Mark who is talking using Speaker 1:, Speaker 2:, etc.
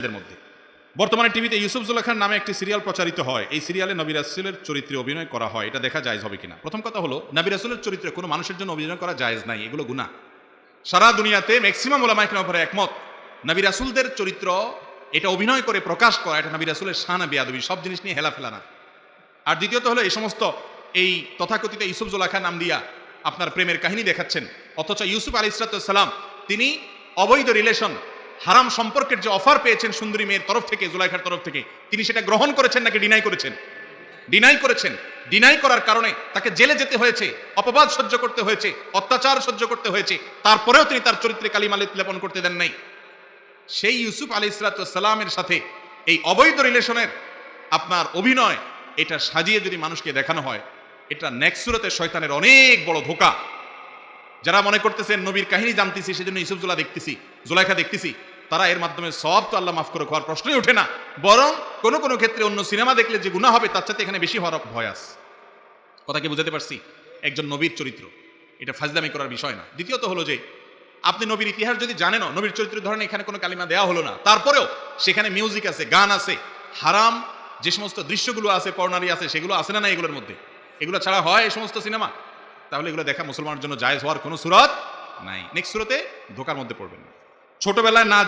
Speaker 1: এদের মধ্যে বর্তমানে টিভিতে ইউসুফ জুলেখার নামে একটি সিরিয়াল প্রচারিত হয়। এই সিরিয়ালে নবী রাসূলের চরিত্রে অভিনয় করা হয়। এটা দেখা জায়েজ হবে কিনা? প্রথম কথা হলো, নবী রাসূলের চরিত্রে কোনো মানুষের জন্য অভিনয় করা জায়েজ নাই, এগুলো গুনাহ। সারা দুনিয়াতে ম্যাক্সিমাম উলামায়ে কেরামের উপরে একমত, নবী রাসূলদের চরিত্র এটা অভিনয় করে প্রকাশ করা, এটা নবী রাসূলের শান বেয়াদবি, সব জিনিস নিয়ে হেলাফেলা না। আর দ্বিতীয়ত হলো, এই সমস্ত এই তথাকথিত ইউসুফ জুলেখা নাম দিয়া আপনার প্রেমের কাহিনী দেখাচ্ছেন, অথচ ইউসুফ আলাইহিস সালাম তিনি অবৈধ রিলেশন, হারাম সম্পর্কের যে অফার পেয়েছেন সুন্দরী মেয়ের তরফ থেকে, জুলাইখার তরফ থেকে, তিনি সেটা গ্রহণ করেছেন নাকি ডিনাই করেছেন? ডিনাই করেছেন। ডিনাই করার কারণে তাকে জেলে যেতে হয়েছে, অপবাদ সহ্য করতে হয়েছে, অত্যাচার সহ্য করতে হয়েছে, তারপরেও তিনি তার চরিত্রে কালিমা লেপন করতে দেন নাই। সেই ইউসুফ আলাইহিস সালামের সাথে এই অবৈধ রিলেশনের আপনার অভিনয়, এটা সাজিয়ে যদি মানুষকে দেখানো হয়, এটা নেক্সট সূরাতে শয়তানের অনেক বড় ধোঁকা। যারা মনে করতেছেন নবীর কাহিনী জানতেছি সেজন্য ইউসুফ জুলাইখা দেখতেছি, তারা এর মাধ্যমে সব তো আল্লাহ মাফ করে হওয়ার প্রশ্নই ওঠে না, বরং কোন কোন ক্ষেত্রে অন্য সিনেমা দেখলে যে গুনাহ হবে তার সাথে এখানে বেশি হওয়ার ভয় আছে। কথা কি বুঝাতে পারছি? একজন নবীর চরিত্র, এটা ফাজলামি করার বিষয় না। দ্বিতীয়ত হলো যে, আপনি নবীর ইতিহাস যদি জানেন, নবীর চরিত্রের ধরনের এখানে কোনো কালিমা দেওয়া হলো না, তারপরেও সেখানে মিউজিক আছে, গান আছে, হারাম যে সমস্ত দৃশ্যগুলো আছে, পর্নারি আছে, সেগুলো আছে না? এগুলোর মধ্যে এগুলো ছাড়া হয় এই সমস্ত সিনেমা? তাহলে এগুলো দেখা মুসলমানের জন্য জায়েজ হওয়ার কোনো সুরাত নাই। নেক্সট সুরাতে ধোকার মধ্যে পড়বেন। ছোটবেলায় না